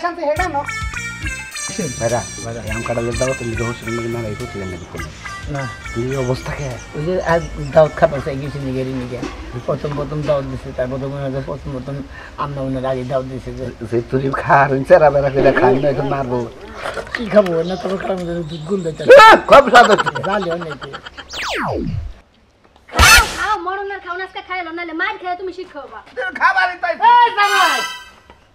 শান্তি হেডা না ভাইরা আম কাটালের দাওয়াত লিখে হোসেন না এই করছিলেন না দেখুন না কি অবস্থা কে ওই যে আজ দাওয়াত খাবার চাই গেছি নিগেরি নিগে প্রথম দাওয়াত দিছে তারপর প্রথম আমরা ওনার আগে দাওয়াত দিছে যে তুই খার চেরা বেড়া করে খাই না এখন মারবো কি খাবো না তবে খাওয়ার মধ্যে দুধ গুল দিতে খুব স্বাদ হচ্ছে জালি অনেকে খাও মরণের খাও নাস্তা খাইলো নালে মার খেয়ে তুমি শিখাবা খাবারই তাই এই জামাই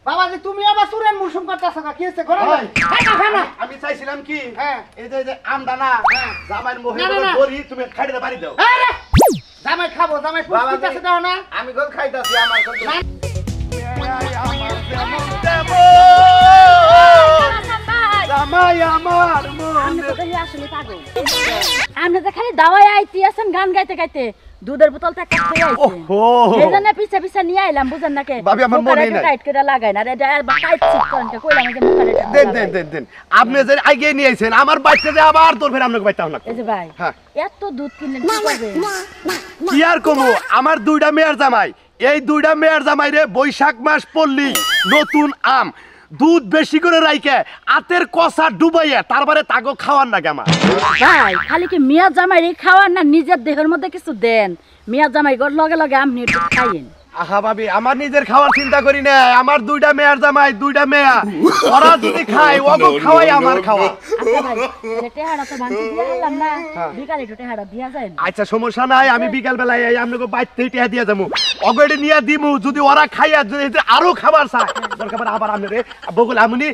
বাবা যে তুমি আবার সুরেন মুসুম করতেছ না কি হচ্ছে ঘরে খানা আমি চাইছিলাম কি হ্যাঁ এই যে আমদানা জামাইর মোহে না। বড়ি তুমি খাইতে পারি দাও আরে জামাই খাবো জামাই বাবা, পুষ্টিতে দাও না আমি কোন খাইতাছি আমার কোন জামাই আমার আপনি তো দেখি আসলে পাগল আপনি তো খালি দাওয়াই আইতে আছেন গান গাইতে গাইতে দুধের বোতলটা একটা খেয়ে আইছেন ওহো এইজন্য পিছে পিছে নিয়ে আইলাম বুঝেন নাকি ভাবি, আমার মনেই নাই। টাইট করে লাগাই না এটা টাইট চিট করতে কইলাম যে মুখে দেন আপনি যে আগে নিয়ে আইছেন আমার বাইতে যে আবার তোর ফের আপনাকে বাইতে না এই যে ভাই হ্যাঁ। এত দুধ কিনলে কি করবে কি আর কমু আমার দুইটা মেয়ের জামাই এই দুইটা মেয়ের জামাই রে বৈশাখ মাস পড়লি নতুন আম দুধ বেশি করে রাইকে আতের কষা ডুবাইয়া তারপরে তাগো খাওয়ার না কেমন ভাই খালি কি মিয়া জামাই খাওয়ার না নিজের দেহের মধ্যে কিছু দেন মিয়া জামাই গর লগে লগে আপনি একটু খাইয়েন আহা ভাবি আমার নিজের খাওয়ার চিন্তা করি না আমার দুইটা মেয়ের জামাই দুইটা মেয়া ওরা যদি খায় ওগো খাওয়াই আমার খাওয়া আচ্ছা ভাই টেহাড়া তো ভাঙতে দিয়ে গেলাম না বিকালে একটু টেহাড়া দিয়া যায় না আচ্ছা সমস্যা নাই আমি বিকাল বেলায় এই আপনাকে বাইতে টিয়া দিয়ে যাবো অগড়ে নিয়ে দিমু যদি ওরা খাইয়া যদি আরো খাবার চায় দরকার পড়ে আবার আপনি রে বগুল আপনি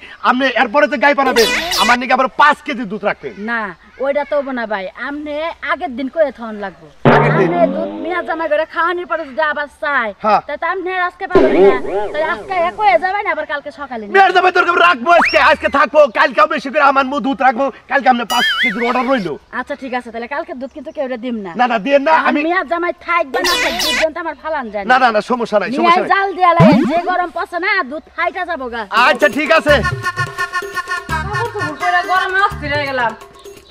এরপরে তো গাই পানাবেন আমার নাকি আবার 5 কেজি দুধ রাখবেন না ওইটা তো না ভাই আপনি আগের দিন করে থন লাগবো আপনি দুধ মিয়া জামাই করে খাওয়ানোর পরে যদি আবার চাই হ্যাঁ। তাই আপনি আর আজকে পাবেন না তাই আজকে এক হয়ে যাবে না আবার কালকে সকালে নিয়ে মেয়ের জামাই দরকার রাখবো আজকে থাকবো কালকে বেশি করে আমার মু দুধ রাখবো কালকে আপনি 5 কেজির অর্ডার রইলো আচ্ছা ঠিক আছে তাহলে কালকে দুধ কিন্তু কেউ দিম না না দিয়ে না আমি মিয়া জামাই থাকবে না দুধ কিন্তু আমার ফালান যায় না সমস্যা নাই মিয়া জাল দিয়া লাগে যে গরম পছন্দ না দুধ ফাইটা যাবো গা আচ্ছা ঠিক আছে গরমে অস্থির হয়ে গেলাম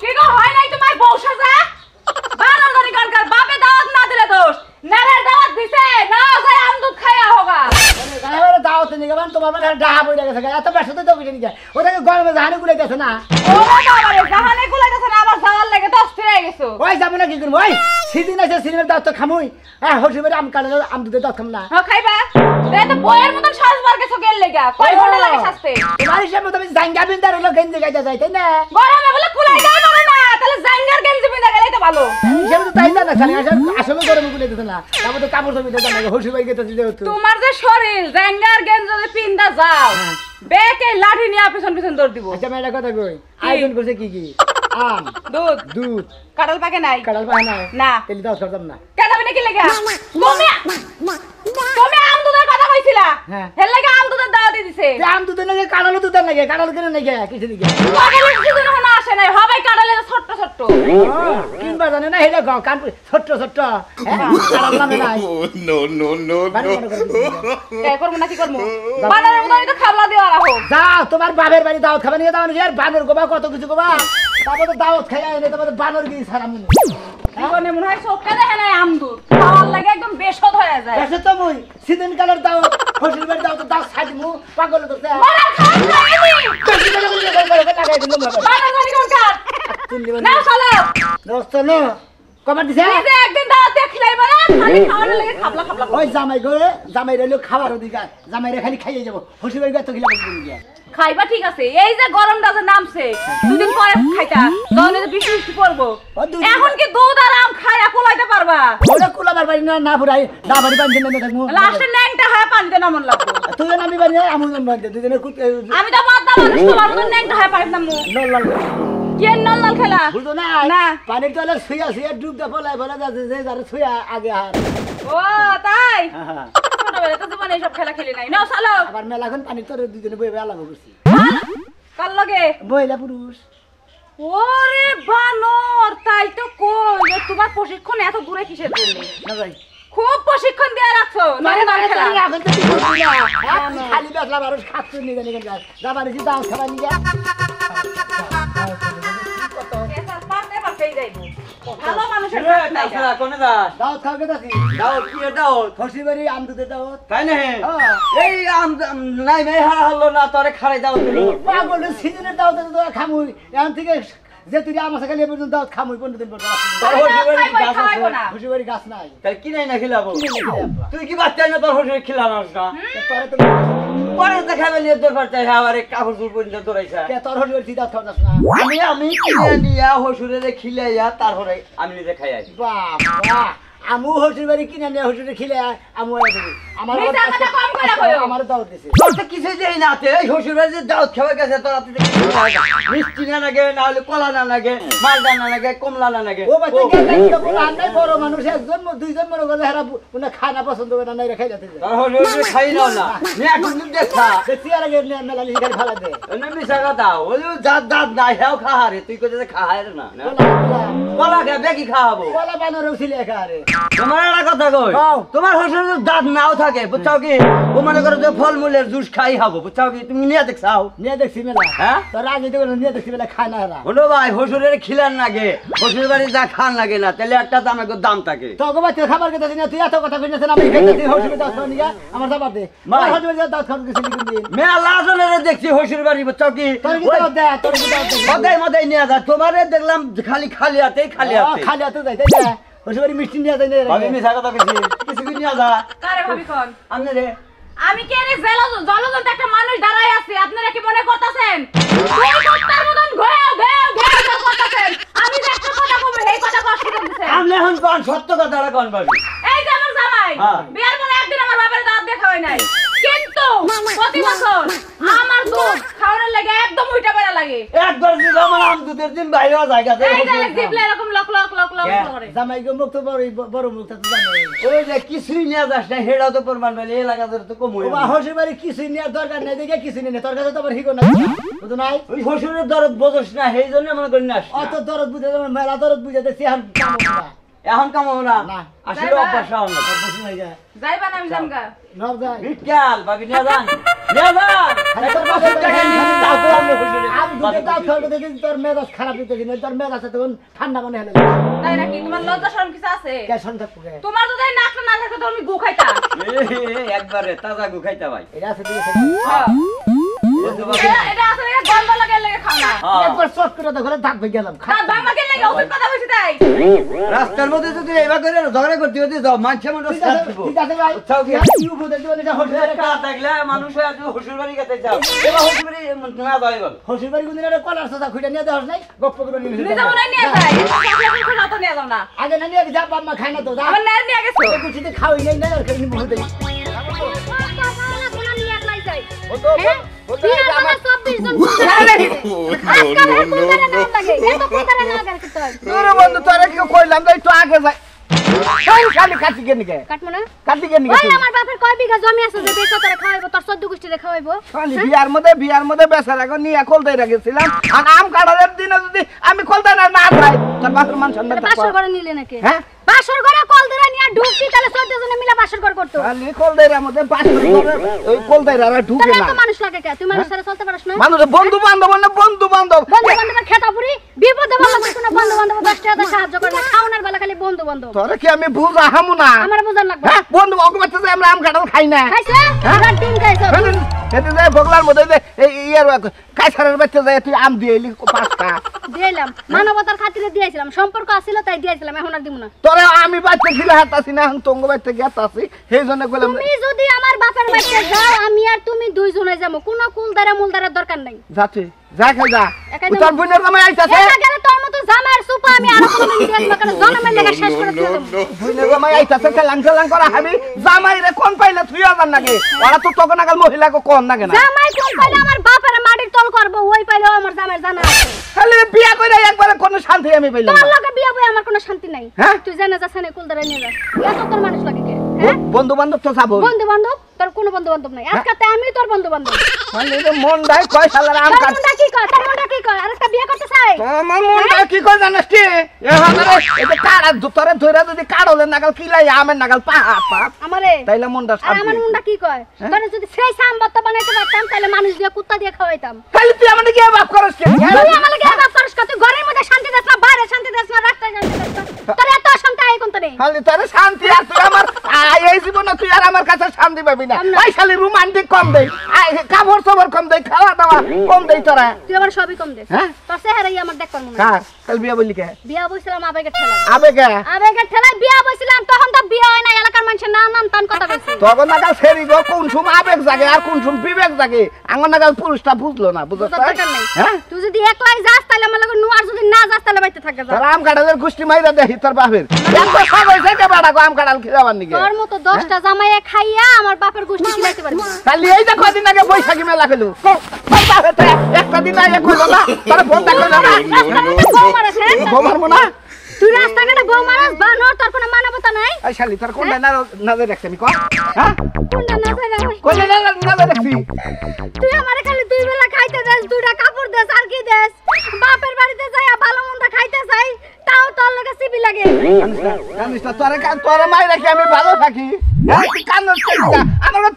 কি গো হয় নাই তোমার বউ সাজা বানার ধরে কানকার বাপে দাওয়াত না দিলে দোষ নারের দাওয়াত দিছে না যায় আম দুধ খাইয়া হোগা গায়ে দাওয়াত নিয়ে গেলাম তোমার মানে ডাহা বইরা গেছে এত ব্যস্ত তো বুঝে নিয়ে ওটাকে গরমে জাহানে গুলাই গেছে না ওরে বাবারে জাহানে গুলাইতেছ না আবার জাওয়ার লাগে তো অস্থির হয়ে গেছো ওই যাবে না কি করবো ওই সিদিন আছে সিদিনের দাওয়াত তো খামুই হ্যাঁ হসি বেরে আম কাটলে আম দুধের দাওয়াত খাম না হ্যাঁ খাইবা এই তো বইয়ের মতন সাজবার গেছো গেল লাগা কয় ঘন্টা লাগে সাজতে তোমার হিসাবে তুমি জাঙ্গা বিন্দার হলো গেঞ্জি গাইতে যাই তাই না গরমে বলে কুলাই যায় না তাহলে জাঙ্গার গেঞ্জি পিন্দা গেলেই তো ভালো হিসাবে তো তাই না খালি আসলে গরমে গুলাই দিতে না তারপর তো কাপড় চোপড় দিতে না হসি বাই গেতে দিতে হতো তোমার যে শরীর জাঙ্গার গেঞ্জি যদি পিন্দা যাও বেকে লাঠি নিয়ে পিছন পিছন দৌড় দিব আচ্ছা মেয়েটা কথা কই আয়োজন করছে কি আম দুধ কাঁঠাল পাকে নাই কাঁঠাল পায় না না তেলি দাও সরতাম না কেন নাকি লেগে তুমি আম দুধের কথা কইছিলা হ্যাঁ। এর লাগে আম দুধের দাওয়া দিয়ে দিছে আম দুধের নাকি কাঁঠালও দুধের নাকি কাঁঠাল কেন নাকি কিছু দিকে কাঁঠালের দুধ না আসে নাই হবাই কাঁঠালের ছোট ছোট কিনবা জানে না হেটা কান ছোট্ট কাঁঠাল নামে নাই No. এ করব নাকি করব বানারের মতো তো খাবলা দেওয়া রাখো যাও তোমার বাপের বাড়ি দাওয়াত খাবে নিয়ে দাও আর বানর গোবা কত কিছু গোবা তারপর তো দাওয়াত খাই এনে তারপর বানর গিয়ে ছাড়া মনে জীবনে মনে হয় চোখটা দেখে নাই আম দুধ খাওয়ার লাগে একদম বেশদ হয়ে যায় এসে তো মুই সিদিন কালের দাওয়াত হসির বাড়ি দাওয়াত দাও ছাড়ি মু পাগল তো বানার খাই বানার জানি কোন কাট না চলো দোস্ত নো কমার দিছে নিজে একদিন দাওয়াত দিয়ে খিলাইবা না খালি খাওয়ার লাগে খাবলা ওই জামাই রইলো খাবার অধিকার জামাই রে খালি খাইয়ে যাবো হসির বাড়ি তো খিলা বলবি খাইবা ঠিক আছে এই যে গরমটা যে নামছে দুদিন পরে খাইতা তাহলে যে বৃষ্টি বৃষ্টি পড়বো এখন কি দুধ আর আম খাইয়া কোলাইতে পারবা ওরা কুলাবার বাড়ি না পুরাই না বাড়ি বান্ধি না থাকবো লাস্টে ন্যাংটা হয় পানিতে নামন লাগবে তুই নামি বাড়ি আমি বান্ধি দুজনে আমি তো বাদ দাও তোমার মতন ন্যাংটা হয় পানিতে নামু নল কে নল খেলা বুঝতো না না পানির তলে শুয়া ডুব দা ফলাই যাচ্ছে যে যারা শুয়া আগে হার ও তাই ছোটবেলা তো জীবনে সব খেলা খেলি নাই নাও চলো আবার মেলাখন পানির তলে দুজনে বই আলাদা করছি কাল লগে মহিলা পুরুষ ওরে বানর তাই তো কই তোমার প্রশিক্ষণ এত দূরে কিসের জন্য না ভাই খুব প্রশিক্ষণ দিয়ে রাখছো মানে নল খেলা এখন তো খালি বেসলা মানুষ খাচ্ছু নিয়ে জানি কেন যাবার দাও খাবার নিয়ে পারতে পারতেই যাইবো ভালো মানুষের রে তাছাড়া কোনে যাস দাওয়াত খাওয়া গেছি দাও কি দাও খসি বাড়ি আমদুদের দাওয়াত তাই না হ্যাঁ। এই নাই মেয়ে হারা হলো না তোরে খাড়াই দাও দিল পাগলের সিজনের দাওয়াত তো খামুই এখন থেকে যে তুই আমার সাথে লিয়ে পর্যন্ত দাওয়াত খামুই 15 দিন পর তোর হসুর বাড়ি গাছ খাওয়াইবো আছে না খসি বাড়ি গাছ নাই তাহলে কি নাই না খিলাবো কিনে নিয়ে খেলে আব্বা। তুই কি বাচ্চা না তোর হসুর খিলানোস না তোরে তো পরে দেখাবে নিয়ে তোর বাচ্চা আবার কাপড় চুল পর্যন্ত দৌড়াইছা কে তোর হসি বাড়ি দাওয়াত খাওয়া যাস না আমি কিনে নিয়া হসুরে খিলাইয়া তারপরে আমি নিজে খাই আসি বাবা আমু হসির বাড়ি কিনে নিয়ে হসিরে খেলে আমু আমার মিথ্যা কথা কম করে কইও। আমার দাওয়াত দিছে তোর তো কিছুই দেই না তে এই হসুর বাড়ি যে দাওয়াত খাওয়া গেছে তোর হাতে থেকে কিছু হয় না। মিষ্টি না লাগে না হলে কলা না লাগে মালদা না লাগে কমলা না লাগে ও বাচ্চা গেলে তো বলা নাই বড় মানুষ একজন দুইজন মনে করে হেরা উনি খানা পছন্দ করে না নাই রেখে যাতে তোর হসুর খাই নাও না নিয়ে এখন তুমি দেখা দেখছি আর আগে মেলা লিখে খালি ফালা দে এনে মিশা কথা ওই দাঁত দাঁত নাই হেও খাহারে তুই কইতে যে খাহারে না না? কলা খা বেকি খাওয়াবো কলা বানর ছিল একারে তোমার একটা কথা কই খাও। তোমার হসুরের দাঁত নাও থাকে বুঝছাও কি ও মনে করো যে ফলমূলের জুস খাই খাবো বুঝছাও কি তুমি নিয়ে দেখছাও নিয়ে দেখছি মেলা হ্যাঁ? তোর আগে তো নিয়ে দেখছি মেলা খায় না হেরা হলো ভাই হসুরের খিলান লাগে হসুরের বাড়ি যা খান লাগে না তাহলে একটা দাম একটু দাম থাকে তোকে বাচ্চা খাবার খেতে না তুই এত কথা কইছিস না আমি খেতেছি হসিরে দাওয়াত খাওয়া নিয়ে আমার দাবার দে ভাই। হসিরে দাওয়াত খাওয়া গেছিলি কোন দিন মেলা জনের দেখছি হসুর বাড়ি বুঝছাও কি তোর কি দাওয়াত দে তোর কি দাওয়াত দে মদাই মদাই নিয়ে যা তোমারে দেখলাম খালি খালি হাতেই খালি হাতে খালি হাতে যাই তাই না হসিরে বাড়ি মিষ্টি নিয়ে যাই না ভাবি মিশা কথা কইছি কিছু কি নিয়ে যা কারে ভাবি কোন আমনে রে আমি কে রে জলজন্ত একটা মানুষ দাঁড়ায় আছে আপনারা কি মনে করতেছেন ওই কত্তার মতন ঘেউ ঘেউ ঘেউ করতেছেন আমি যে একটা কথা কইব এই কথা কষ্ট দিতেছেন আমনে এখন কোন সত্য কথাটা কোন ভাবি এই যে আমার জামাই হ্যাঁ। বিয়ার পরে একদিন আমার বাবার দাওয়াত দেখা হয় নাই কিন্তু প্রতি বছর আমার দুধ খাওয়ানোর লাগে একদম উল্টা বেড়া লাগে একবার যদি আমার আম দুধের দিন বাইরে জায়গা এই যে জিবলে এরকম লক লক লক লক হ্যাঁ। করে জামাই গো মুখ তো বড় মুখ তো জামাই ওই যে কিছুই নিয়ে যাস না হেডাও তো প্রমাণ পাইলে এলাকা তো কম হয়ে ওবা হসির বাড়ি কিছু নেওয়ার দরকার নাই দেখে কিছু নেই তোর কাছে তো আবার হিগো না বুঝো নাই ওই হসুরের দরদ বোঝস না সেই জন্য মনে করি না অত দরদ বুঝে যেমন মেলা দরদ বুঝে দেখছি এখন কামড় না এখন কামাবো না না। আসলে অভ্যাস হও না বসে নাই যায় যাইবা না আমি জামগা নব যায় বিকাল ভাবি নিয়ে যান নিয়ে যান আরে তোর একটা 50 টাকা নিয়ে যান, তারপর আপনি হসুরে আমি দুধে দাও খাওয়াতে দেখি তোর মেজাজ খারাপ দিতে কিনে তোর মেজাজ তখন ঠান্ডা মনে হলো তাই নাকি তোমার লজ্জা শরম কিছু আছে কে সন্ধ্যা পুকে তোমার যদি এই নাকটা না থাকে তো আমি গু খাইতা একবারে তাজা গু খাইতে ভাই এটা আছে দিকে হ্যাঁ। এটা আসলে গন্ধ লাগে লাগে খাও না একবার চট করে তো ঘরে দাগ ভেঙে গেলাম তার বামাকে লাগে ওষুধ কথা বলছি তাই রাস্তার মধ্যে যদি এইবার করে ঝগড়া করতে হতে যাও মানুষের মধ্যে ঠিক আছে ঠিক আছে ভাই উৎসাহ কি? কি উপদেশ দিবেন এটা হসির বাড়ি কা থাকলে মানুষ আজ হসুর বাড়ি গেতে যাও এবার হসুর বাড়ি না যাই বল হসির বাড়ি কোনদিন একটা কলার সাথা খুঁড়ে নিয়ে দেওয়া নাই গপ্প করে নিয়ে নিজে মনে হয় নিয়ে যায় এটা তো নিয়ে যাও না আগে না নিয়ে যা বাম্মা খায় না তো যা আমার নার নিয়ে গেছো কুচিতে খাওয়াই নাই না আর খাই নি বহুত বন্ধু তোরা কি কইলাম তো একটু আগে যাই খালি কাটি কেন কে কাটি কেন খালি বিয়ার মধ্যে বেচার আগে নিয়ে খোলদাই রাখেছিলাম আর আম কাটার দিনে যদি আমি খোলদাই না না খাই তোর বাসুর মান সন্ধ্যা হ্যাঁ খালি খোলদাইরার মধ্যে বাসুর ওই খোলদাইরারা ঢুকে না মানুষ বন্ধু বান্ধব না বন্ধু বান্ধব তোরা কি আমি বুঝা হামু না হ্যাঁ বন্ধু অগবাচ্চা যে আমরা আম কাটাল খাই না এতে যায় বগলার মধ্যে যে এই ইয়ার কাছারের বাচ্চা যায় তুই আম দিয়ে এলি পাঁচটা দিলাম মানবতার খাতিরে দিয়েছিলাম সম্পর্ক আছিল তাই দিয়েছিলাম এখন আর দিব না তোরা আমি বাচ্চা ছিল হাতাছি না এখন তঙ্গ বাচ্চা গেতাছি সেই জন্য কইলাম তুমি যদি আমার বাপের বাড়িতে যাও আমি আর তুমি দুইজনে যাবো কোনো কুলদারা মুলদারের দরকার নাই যাচ্ছে যা খাই যা একাই তোর বোনের জামাই আইতাছে এটা গেলে তোর মতো জামার সুপা আমি আর কোনদিন দেখব না জন্মের লাগা শেষ করে দিয়ে দেব বোনের জামাই আইতাছে খেলাং করা হাবি জামাই রে কোন পাইলে তুই আজান নাকি ওরা তো তখন আগাল মহিলাকে কোন নাকি না জামাই কোন পাইলে আমার বাপের মাটির তল করব ওই পাইলেও আমার জামাই জানা আছে খালি বিয়া কইরা একবারে কোনো শান্তি আমি পাইলাম তোর না লগে বিয়া বই আমার কোনো শান্তি নাই হ্যাঁ? তুই জানা যাস না কুলদারা নিয়ে যা এত তোর মানুষ লাগে কে হ্যাঁ বন্ধু বান্ধব তো যাবো বন্ধু বান্ধব তোর কোনো বন্ধু বান্ধব নাই আজকে আমি তোর বন্ধু বান্ধব মানে মন দাই কয় সালার আম তোর কাট মনটা কি কয় তোর মনটা কি কয় আরেকটা বিয়ে করতে চাই আমার মনটা কি কয় জানিস কি এ হাজারে এটা কাড়া তোরে ধইরা যদি কাড়লে নাগাল কিলাই আমের নাগাল পা আমারে তাইলে মনটা আর আমার শান্তি মুন্ডা কি কয় তোর যদি সেই সাম্বাত বানাইতে পারতাম তাহলে মানুষ দিয়ে কুত্তা দিয়ে খাওয়াইতাম খালি তুই আমাকে কি বাপ করস কি তুই আমাকে বাপ করিস তুই ঘরের মধ্যে শান্তি দেস না বাইরে শান্তি দেস না রাস্তায় শান্তি দেস না খালি তোর শান্তি আর তুই আমার এই জীবনে তুই আর আমার কাছে শান্তি পাবি না ওই খালি রোমান্টিক কম দেই কাপড় চোপড় কম দেই খাওয়া দাওয়া কম দেই তোরা তুই আমার সবই কম দে হ্যাঁ তোর চেহারাই আমার দেখ মনে কার কাল বিয়া বললি কে বিয়া বইছিলাম আবেগের ঠেলায় আবেগে বিয়া বইছিলাম তখন তো বিয়া হয় না এলাকার মানুষের নাম টান কথা বলছে তখন নাগাল ফেরি গো কোন সময় আবেগ জাগে আর কোন সময় বিবেক জাগে আঙ্গন নাগাল পুরুষটা বুঝলো না বুঝছ হ্যাঁ তুই যদি একলাই যাস তাহলে আমার লগে নু আর যদি না যাস তাহলে বাইতে থাকে যা তোর আম কাঁঠালের গুষ্টি মাইরা দেখি তোর বাপের এত সব হইছে কে বেড়া গো আম কাঁঠাল খাবার নিকে তোর মতো 10টা জামাইয়া খাইয়া আমার বাপের গুষ্টি খিলাইতে পারবি খালি এই যে কদিন আগে বৈশাখী মেলা খেলু একটা দিন আগে কইলো না তোর ফোনটা কইলো না বউ মারাস বউ মারবো না তুই রাস্তাঘাটে বউ মারাস বানর তোর কোনো মানবতা নাই এই শালি তোর কোনটা নজর রাখছি আমি কর হ্যাঁ কোনটা না জানা কোনটা নজর রাখছি তুই আমারে খালি দুই বেলা খাইতে দেস দুইটা কাপড় দেস আর কি দেস বাপের বাড়িতে যাইয়া ভালো মন্দ খাইতে চাই তাও তোর লগে সিবি লাগে জানিস না তোর মাই রাখি আমি ভালো থাকি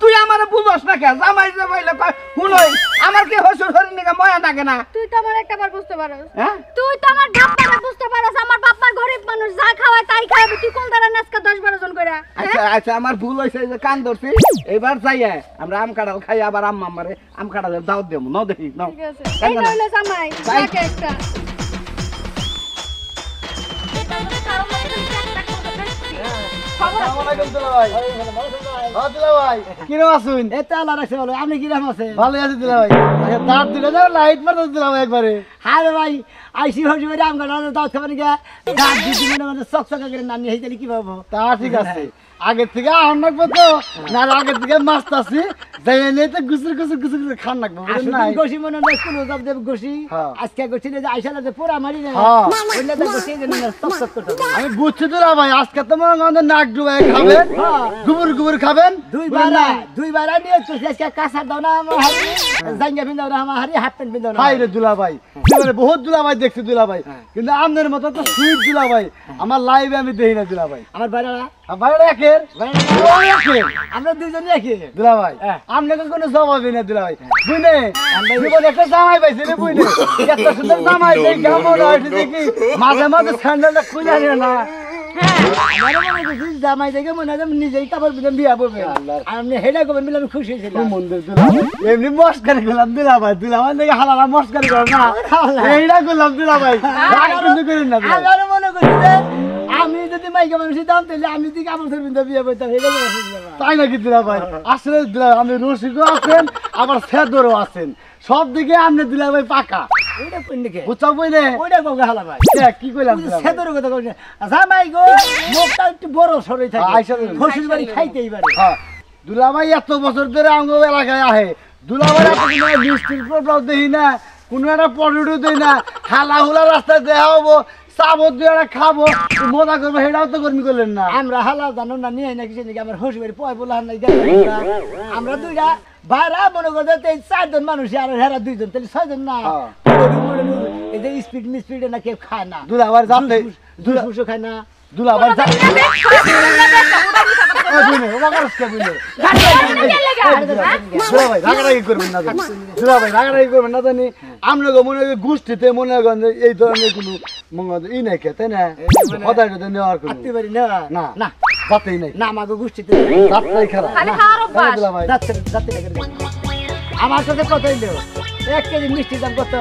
তুই আমার বুঝস না কে জামাই জামাইলে শুনই আমার কি হসুর হরিণ নিকা ময়া থাকে না তুই তো আমার একটাবার বুঝতে পারস হ্যাঁ তুই তো আমার বাপটা বুঝতে পারস আমার বাপ্পা গরিব মানুষ যা খাওয়ায় তাই খাবে তুই কোন দ্বারা নাচকা 10-12 জন কইরা আচ্ছা আচ্ছা আমার ভুল হইছে যে কান ধরছি এবার যাইয়া আমরা আম কাঁঠাল খাই আবার আম্মা আমারে আম কাঁঠালের দাওয়াত দেব নাও দেখি নাও ঠিক আছে এই হইলো জামাই তাকে একটা আপনি কিরকম আছেন ভালো আছে দিলা ভাই তার দিলে যাও লাইট মারতে দিলা ভাই একবারে হ্যাঁ রে ভাই আইসি হইছে ভাই আম কাঁঠালের দাওয়াত খাবার গিয়া গাছ দিদি মানে চকচকা করে নানি হইতালি কি পাবো তা ঠিক আছে আগের থেকে আহন রাখবো তো না আগের থেকে মাছ আসছি যাই এনে তো গুসুর গুসুর গুসুর গুসুর খান রাখবো আসলে গোশি মনে হয় কোনো জব দেব গোশি হ্যাঁ। আজকে গোশি যে আইসালা যে পুরা মারি না হ্যাঁ। ওইলা তো গোশি যে না চকচক করতে হবে। আমি বুঝছি দিলা ভাই আজকে তো মনে হয় নাক ডুবাই খাবেন গুবুর গুবুর খাবেন দুইবার নিয়ে তো আজকে কাঁচা দাও না আমার হারি জাঙ্গা বিন্দাও না আমার হারি হাফ প্যান্ট বিন্দাও না হাই রে দুলা ভাই বহুত দুলা ভাই দেখছি দুলা ভাই কিন্তু আপনার মতো তো সুইট দুলা ভাই আমার লাইভে আমি দেখি না দুলা ভাই আমার বাইরা ভাইরা একের আমরা দুইজনই একই দুলা ভাই আপনাকে কোনো জবাবই না দুলা ভাই বুঝলে জীবন একটা জামাই পাইছি রে বুঝলে এত সুন্দর জামাই দেখি কেমন হয়েছে দেখি মাঝে মাঝে স্যান্ডেলটা খুলে আনে না আমার মনে করছি জামাই দেখে মনে হয় নিজেই কাপড় পিছন বিয়া পড়বে আপনি হেডা করবেন বলে আমি খুশি হয়েছিলাম মন্দির দুলা ভাই এমনি মস্কারি করলাম দুলা ভাই দুলা ভাই দেখে হালালা মস্কারি করলাম না এইটা করলাম দুলা ভাই রাগ কিন্তু করেন না দুলা ভাই। আমার মনে করছি যে আমি যদি মাইকে মানুষ দাম তাহলে আমি যদি কাপড় পিছন বিয়া পড়তাম হেডা করে তাই নাকি দুলা ভাই আসলে দুলা আমি রসিকও আছেন আবার ফেদরও আছেন সব দিকে আপনি দুলা ভাই পাকা ওইটা কোন দিকে বুঝছো বুঝলে ওইটা কোন হালা ভাই কি কইলাম দুলা ভাই? সেদর কথা কইছে জামাই গো মুখটা একটু বড় সরই থাকে আইসা দিন। শ্বশুর বাড়ি খাইতেই পারে হ্যাঁ দুলা ভাই এত বছর ধরে আঙ্গ এলাকায় আহে দুলা ভাই এত মিষ্টির প্রভাব দেখি না কোনো একটা পটেটো দেই না খালা হুলা রাস্তায় দেওয়া হবো চাবত দিয়ে খাবো মজা করবো সেটাও তো কর্মী করলেন না আমরা হালা জানো না নিয়ে নাকি নাকি আমার শ্বশুর বাড়ি পয় বলে নাই আমরা দুইটা ভাড়া মনে করতে 4 জন মানুষ আর হেরা 2 জন তাহলে 6 জন না এই যে স্পিড মিস্পিড না কেউ খায় না দুলা ভাই যাতে দুশো খায় না দুলা ভাই যাতে দুলা ভাই রাগারাগি করবেন না জানি দুলা ভাই রাগারাগি করবেন না জানি আপনাকে মনে হয় গোষ্ঠীতে মনে করেন যে এই ধরনের কোনো মনে হয় ই নাই কে তাই না হতায় নেওয়ার কোনো আত্মীয় বাড়ি না না না যাতেই নাই না আমাকে গোষ্ঠীতে যাত্রাই খারাপ খালি খাওয়ার অভ্যাস। দুলা ভাই যাচ্ছে আমার সাথে কত হইলো 1 কেজি মিষ্টির দাম কত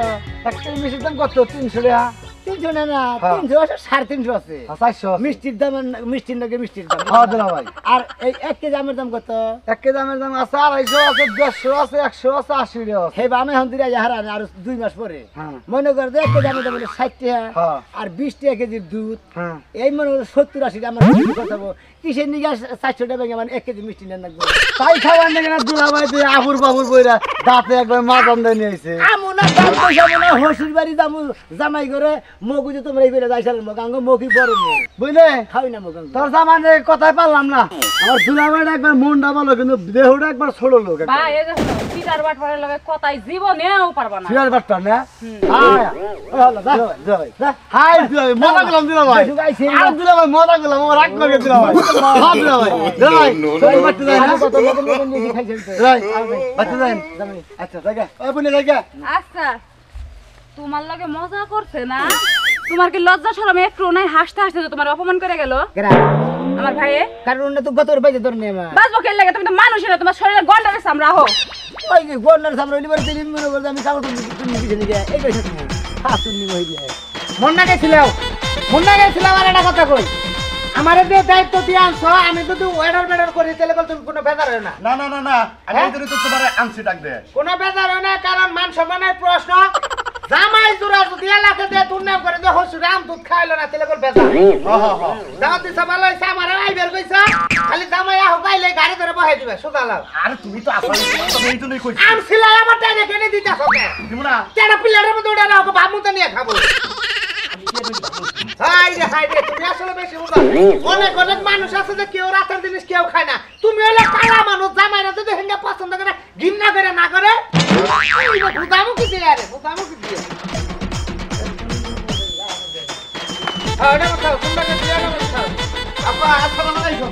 1 কেজি মিষ্টির দাম কত 300 টাকা 300 না না হ্যাঁ। 300 আছে 350 আছে 400 মিষ্টির দাম মিষ্টির নাকি মিষ্টির দাম হ্যাঁ দুলা ভাই আর এই 1 কেজি আমের দাম কত 1 কেজি আমের দাম আছে 250 আছে 150 আছে 100 আছে 80 টাকা আছে হে আমি হন দিরা হারান আর 2 মাস পরে হ্যাঁ মনে কর যে 1 কেজি আমের দাম হলো 60 টাকা হ্যাঁ। আর 20 টাকা কেজির দুধ হ্যাঁ এই মনে হলো 70 80 টাকা আমার কথা বল কিসের নিগা 400 টাকা ভেঙে মানে 1 কেজি মিষ্টি নেন লাগবে তাই খাবার নাকি না দুলা ভাই তুই আবুর বাবুর বইরা দাঁতে একবার মা দন্দে নিয়ে আইছে আমুনা দাম পয়সা মনে হসুর বাড়ি দাম জামাই করে মগু যে তোমরা এই বেলা যাইছালেন মগ আঙ্গ মগি বড় মগ বুঝলে খাওই না মগ আঙ্গ তোর জামানে কথাই পারলাম না আমার দুলা ভাইটা একবার মনটা ভালো কিন্তু দেহটা একবার ছোট লোক ভাই এই যে পিটার বাটপাড়ের লগে কথাই জীবনেও পারবা না সিয়ার বাট্টা না আয় হলো দা দুলা ভাই হাই দুলা ভাই মজা করলাম দুলা ভাই আর দুলা ভাই মজা করলাম আমার রাগ করে দুলা ভাই হ্যাঁ দুলা ভাই দুলা ভাই চল বাট্টা যাই না কত লোক নিয়ে খাইছেন তো দুলা ভাই বাট্টা যাই আচ্ছা জায়গা ওই বলে জায়গা আচ্ছা তোমার লগে মজা করছে না তোমার কি লজ্জা শরম একটু নাই হাসতে হাসতে তো তোমার অপমান করে গেল কেরা আমার ভাইয়ে কারণ ওটা তো গতর বাইতে তোর নেমা বাঁচবো কেন লাগে? তুমি তো মানুষ না, তোমার শরীরে গন্ডারে সামরা হো। ওই যে গন্ডার সামনে লিবার দিন মনে করতে আমি কাগজ তুমি কিছু নিয়ে এই কইছ তুমি হাত তুমি হই যায় মন্না গেছিলাম আর একটা কথা কই আমারে যে দায়িত্ব দিয়ে আনছো আমি যদি ওয়েডার করি তাহলে বল তুমি কোনো বেজার হয় না না না না না আমি এই জন্য তো তোমারে আনছি ডাক দে। কোনো বেজার হয় না কারণ মান সম্মানের প্রশ্ন জামাই জোড়া যদি এলাকা দিয়ে দুর্নাম করে যে হসুর আম দুধ খাইলো না তাহলে বল বেজার দাওয়াত দিছে ভালো হইছে আমার আই বের কইছা খালি জামাই আহ গাইলে গাড়ি ধরে বহাই দিবে সোজা লাও আরে তুমি তো আসলে তুমি এই জন্যই কইছি আম সিলাই আমার টাইনে কেনে দিতাছ ওকে তুমি না কেন পিলারের মধ্যে ওটা রাখো বামুতে নিয়ে খাবো হাই রে তুমি আসলে বেশি বুঝা অনেক অনেক মানুষ আছে যে কেউ রাতের জিনিস কেউ খায় না তুমি হলে কালা মানুষ জামাইরা যদি হেঙ্গা পছন্দ করে ঘৃণা করে না করে বুঝামু কি দিয়ে আরে বুঝামু কি দিয়ে আরে কথা সুন্দর করে দিয়ে না কথা আপা আসসালামু আলাইকুম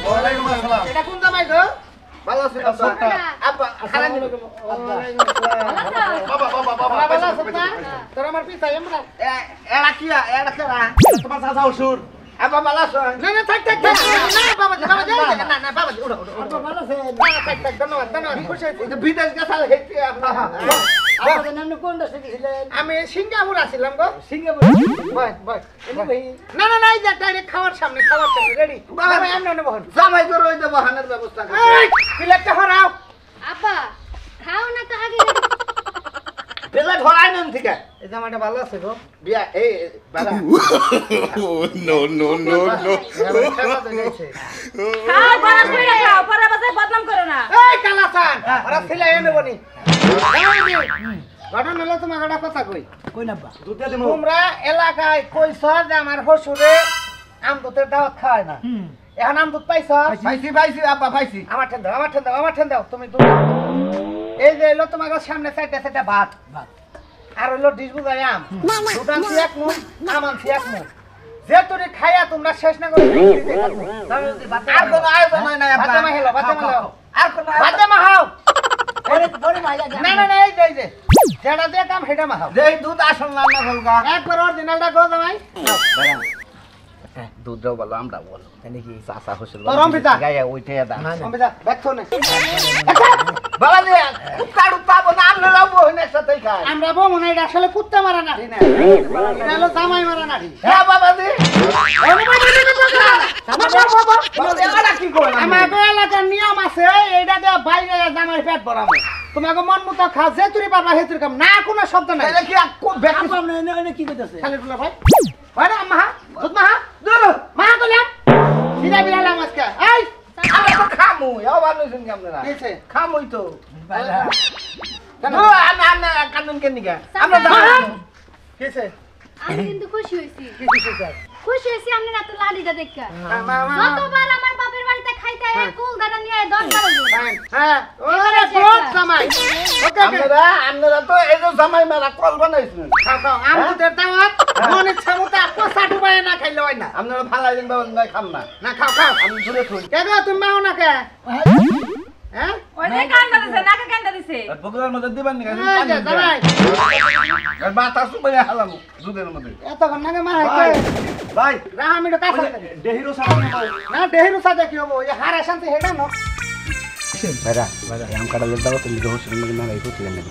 ওয়ালাইকুম আসসালাম। এটা কোন জামাই গো ভালো আছেন আপা আপা খালানি বাবা বাবা বাবা ভালো আছেন না তোর আমার পিতা এমরা এড়া কি এড়া কেরা তোমার চাচা অসুর আপা ভালো আছো না না থাক না বাবা না বাবা উড়ো ভালো আছে থাক ধন্যবাদ খুশি হয়েছি তো বিদেশ গেছাল হেঁটে আপনার আপনাদের নাম কোন দেশে গেছিলেন আমি সিঙ্গাপুর আসছিলাম গো সিঙ্গাপুর বয় না না না এই যে ডাইরেক্ট খাওয়ার সামনে রেডি বাবা এমন নেব জামাই করে ওই দেবো হানের ব্যবস্থা করে প্লেটটা হরাও আপা খাও না তো আগে প্লেট হরাই নেন থেকে এই জামাটা ভালো আছে গো বিয়া এই বাবা নো নো নো নো খাও বানাস কইরা খাও, পরে বাসায় বদনাম করো না। এই কালাসান ওরা ছেলে এনে বনি ঘটনা হলো তোমার একটা কথা কই কই না বা দুধে দিমু তোমরা এলাকায় কইছ যে আমার হসুরে আম দুধের দাওয়াত খায় না এখন আম দুধ পাইছ পাইছি আপা পাইছি আমার ঠেন দাও তুমি দুধ এই যে এলো তোমার সামনে চারটা ভাত আর হলো ডিশ বুঝাই আম দুধ আনছি এক মুখ আম আনছি এক মুখ যে তোরে খাইয়া তোমরা শেষ না করে আর কোনো আয়োজন হয় না আপা ভাতে মাহেলো আর কোনো ভাতে মাহাও ধরে মাইলা না এই যে যেটা দিয়ে কাম সেটা মাহাও যে দুধ আসল রান্না করবা একবার অরিজিনালটা গো জামাই দুধ দাও বলো আমরা বলো নাকি চাচা হসুর তোর অমৃতা। গায়ে ওইটাই দা অমিতা দেখছো না বাবা যে কুত্তা পাবো না আমরা লাবো একসাথে খাই আমরা বউ মনে এটা আসলে কুত্তা মারা নাঠি না এটা হলো জামাই মারা নাঠি হ্যাঁ বাবা দি কি করলাম আমাকে এলাকার নিয়ম আছে এইটা দিয়ে বাইরে জামাই পেট ভরাবো তোমাকে মন মতো খাও যে তুই পারবা হেতুর কাম না কোনো শব্দ নাই তাহলে কি আপা আপনি এনে কি করতেছে খালি বলা ভাই হয় না মাহা দুধ মাহা মাহা কইলাম সিধা বিলালাম আজকে এই আমরা তো খামু আবার নইছেন কেমন কিছে খামুই তো কেন আমরা কান্দন কেন নিগা আমরা যাবো কিছে আমি কিন্তু খুশি হইছি কি কিছে খুশি হইছি আপনি না তো লালিটা দেখা মা যতবার আমার বাপের বাড়িতে খাইতে কুল দানা নিয়ে 10 বার হ্যাঁ ওরে বহুত জামাই ওকে আমরা তো এই যে জামাই মেলা কল বানাইছেন খাও আম দুধের দাওয়াত মন ইচ্ছা মতো পোষা ডুবাই না খাইলে হয় না আপনারা ফালাই দিন বাবা না খাম না না খাও আমি দূরে থই কে গো তুমি মাও না কে হ্যাঁ ওই যে কান্দা দিছে, নাকে কান্দা দিছে। বগুড়ার মধ্যে দিবেন নি এই যে জামাই বাতাস বলে হালাম দুধের মধ্যে এতক্ষণ নাকি মা ভাই ভাই রাহামিটো কাছে দেহিরো সামনে না দেহিরু সাথে কি হবো এই হারে শান্তি হেডা ন ভাইরা আম কাটালে দাও তুমি হসুর মধ্যে না রাখো ছিলেন না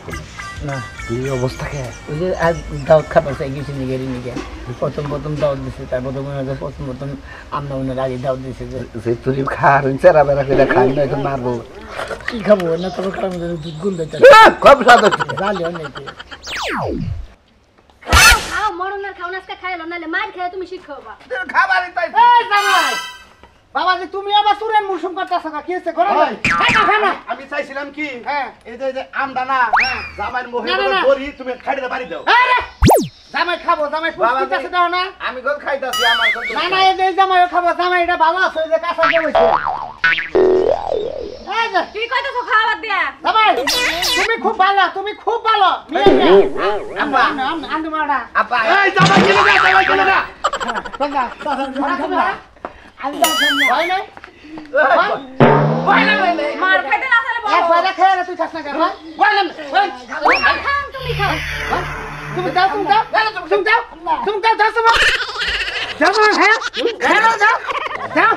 না এই অবস্থা কে ওই যে আজ দাওয়াত খাবার চাই গেছি নিগে প্রথম দাওয়াত দিছে তারপর প্রথম আমরা ওনার আগে দাওয়াত দিছে যে যে তুই খার চেরা বেরা করে খাই না তো মারবো কি খাবো না তবে খারাপ দুধ গুল দিতে খুব স্বাদ হচ্ছে জালি অনেকে খাও মরণের খাও না আজকে খাইলো নালে মার খেয়ে তুমি শিখাবা খাবারই তাই এই জামাই বাবাজি তুমি আবার সুরেন মুসুম করতেছ না কি হচ্ছে ঘরে ভাই। খানা আমি চাইছিলাম কি হ্যাঁ এই যে আমটা না জামাইয়ের মুখে না, না, না। ধরি তুমি খাইতে বাড়ি দাও আরে জামাই খাবো জামাই বাবাজি। পুষ্টি দাও না আমি গোল খাইতাছি আমার গোল না না এই যে জামাই খাবো জামাই এটা ভালো আছে এই যে কাঁচা জমেছে এই যে কি কইতেছো খাওয়া দিয়া? জামাই তুমি খুব ভালো নিয়ে যা আম্মা আন্দি মারা আপা এই জামাই কিনে দে জামাই কিনে দে বাবা আমি দাও সামনে হয় না মার খাইতে না চাইলে বলো। একবার খেয়ে তুই খাস না কেন বললাম খাও তুমি খাও তুমি দাও জামাই হ্যাঁ দাও যাও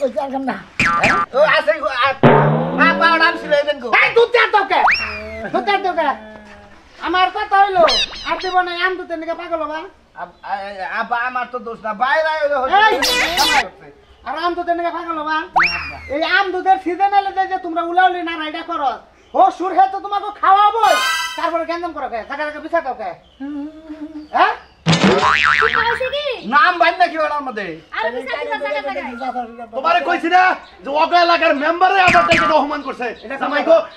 ওই জায়গা না ও আছে পাওয়া নাম ছিল এলেন গো এই দুধ দে তোকে দুধ দে তোকে আমার কথা হইলো আর দেব না আম দুধ নিকে পাগল হবা আব্বা আমার তো দোষ না বাইরে এই আর আম দুধ নিকে পাগল হবা এই আম দুধের সিজন এলে যে তোমরা উলাউলি না রাইডা করো ও সুর হে তো তোমাকে খাওয়াবো তারপরে গেন্দম করো কে টাকা টাকা বিছা দাও কে হ্যাঁ নাম বাইন নাকি ওনার মধ্যে তোমারে কইছি না যে অগ এলাকার মেম্বারে আমাদেরকে রহমান করছে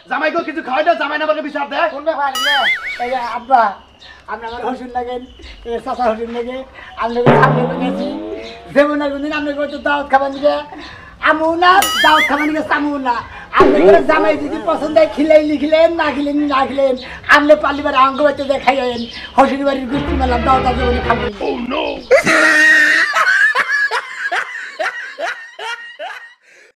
জামাইগো কিছু খাওয়াই দাও জামাই নামাকে বিচার দেয় কোন ব্যাপার এই যে আব্বা আপনি আমার হসুন লাগেন চাচা হসুন লাগে আপনাকে সামনে গেছি যেমন একদিন আপনাকে হয়তো দাওয়াত খাবার দিকে আমু না দাওয়াত খাবার দিকে চামু না আপনি করে জামাই যদি পছন্দ হয় খিলেন লিখিলেন না খিলেন না খিলেন আপনি পালিবার অঙ্গ হইতে দেখাইলেন হসুরি বাড়ির গুষ্টি মেলাম দাওয়াত আছে বলে খাবেন